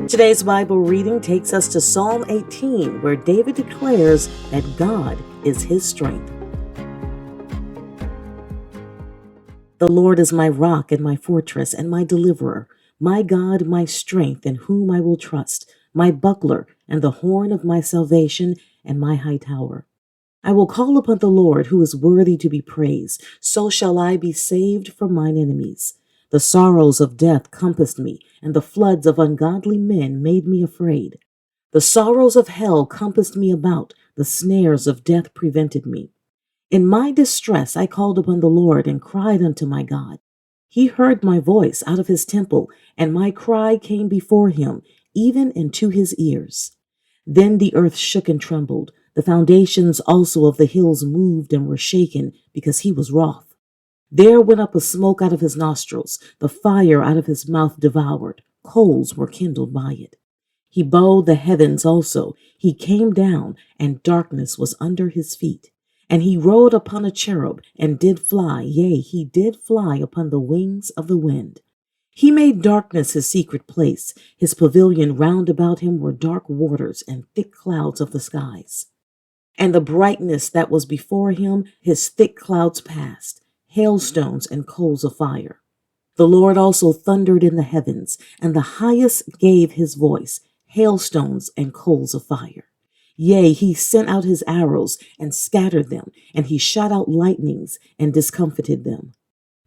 Today's Bible reading takes us to Psalm 18, where David declares that God is his strength. The Lord is my rock and my fortress and my deliverer, my God, my strength, in whom I will trust, my buckler and the horn of my salvation and my high tower. I will call upon the Lord, who is worthy to be praised. So shall I be saved from mine enemies. The sorrows of death compassed me, and the floods of ungodly men made me afraid. The sorrows of hell compassed me about, the snares of death prevented me. In my distress I called upon the Lord and cried unto my God. He heard my voice out of his temple, and my cry came before him, even into his ears. Then the earth shook and trembled. The foundations also of the hills moved and were shaken, because he was wroth. There went up a smoke out of his nostrils, the fire out of his mouth devoured, coals were kindled by it. He bowed the heavens also, he came down, and darkness was under his feet. And he rode upon a cherub, and did fly, yea, he did fly upon the wings of the wind. He made darkness his secret place, his pavilion round about him were dark waters and thick clouds of the skies. And the brightness that was before him, his thick clouds passed, hailstones and coals of fire. The Lord also thundered in the heavens, and the highest gave his voice, hailstones and coals of fire. Yea, he sent out his arrows and scattered them, and he shot out lightnings and discomfited them.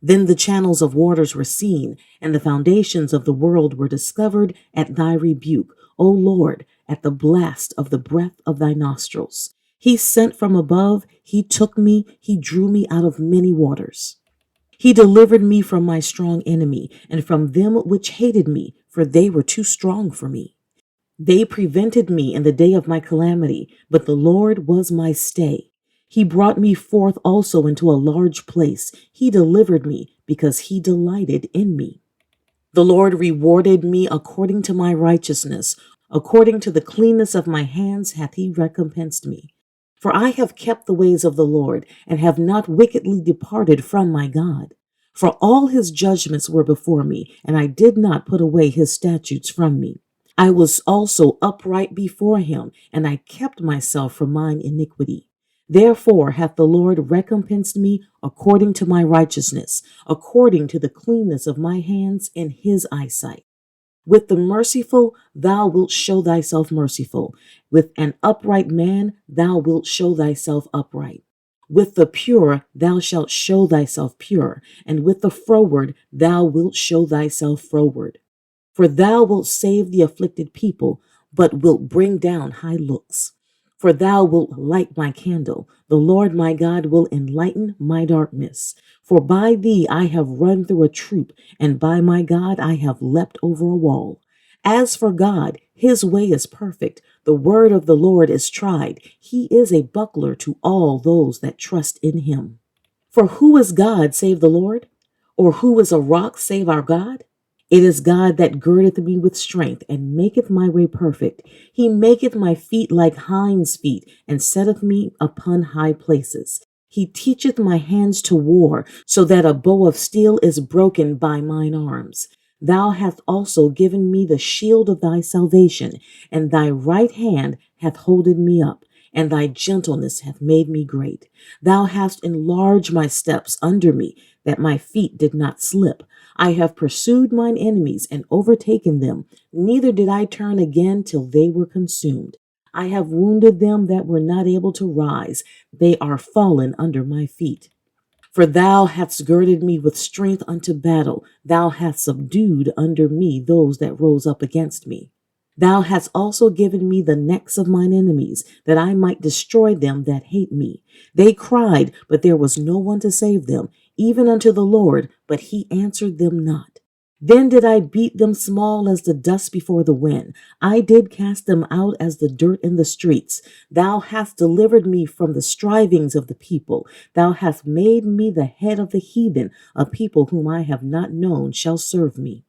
Then the channels of waters were seen, and the foundations of the world were discovered at thy rebuke, O Lord, at the blast of the breath of thy nostrils. He sent from above, he took me, he drew me out of many waters. He delivered me from my strong enemy, and from them which hated me, for they were too strong for me. They prevented me in the day of my calamity, but the Lord was my stay. He brought me forth also into a large place. He delivered me, because he delighted in me. The Lord rewarded me according to my righteousness. According to the cleanness of my hands hath he recompensed me. For I have kept the ways of the Lord, and have not wickedly departed from my God. For all his judgments were before me, and I did not put away his statutes from me. I was also upright before him, and I kept myself from mine iniquity. Therefore hath the Lord recompensed me according to my righteousness, according to the cleanness of my hands in his eyesight. With the merciful thou wilt show thyself merciful. With an upright man thou wilt show thyself upright. With the pure thou shalt show thyself pure, and with the froward thou wilt show thyself froward. For thou wilt save the afflicted people, but wilt bring down high looks. For thou wilt light my candle. The Lord my God will enlighten my darkness. For by thee I have run through a troop, and by my God I have leapt over a wall. As for God, his way is perfect. The word of the Lord is tried. He is a buckler to all those that trust in him. For who is God save the Lord? Or who is a rock save our God? It is God that girdeth me with strength, and maketh my way perfect. He maketh my feet like hinds' feet, and setteth me upon high places. He teacheth my hands to war, so that a bow of steel is broken by mine arms. Thou hast also given me the shield of thy salvation, and thy right hand hath holden me up, and thy gentleness hath made me great. Thou hast enlarged my steps under me, that my feet did not slip. I have pursued mine enemies and overtaken them, neither did I turn again till they were consumed. I have wounded them that were not able to rise. They are fallen under my feet. For thou hast girded me with strength unto battle. Thou hast subdued under me those that rose up against me. Thou hast also given me the necks of mine enemies, that I might destroy them that hate me. They cried, but there was no one to save them, even unto the Lord, but he answered them not. Then did I beat them small as the dust before the wind. I did cast them out as the dirt in the streets. Thou hast delivered me from the strivings of the people. Thou hast made me the head of the heathen. A people whom I have not known shall serve me.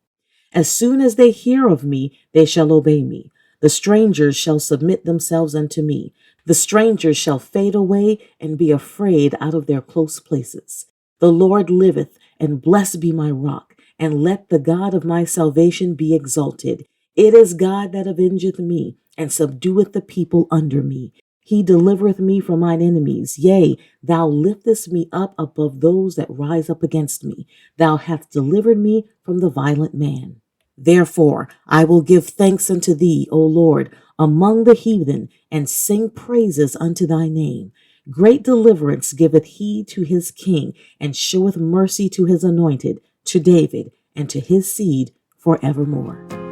As soon as they hear of me, they shall obey me. The strangers shall submit themselves unto me. The strangers shall fade away and be afraid out of their close places. The Lord liveth, and blessed be my rock, and let the God of my salvation be exalted. It is God that avengeth me, and subdueth the people under me. He delivereth me from mine enemies. Yea, thou liftest me up above those that rise up against me. Thou hast delivered me from the violent man. Therefore, I will give thanks unto thee, O Lord, among the heathen, and sing praises unto thy name. Great deliverance giveth he to his king, and showeth mercy to his anointed, to David, and to his seed forevermore.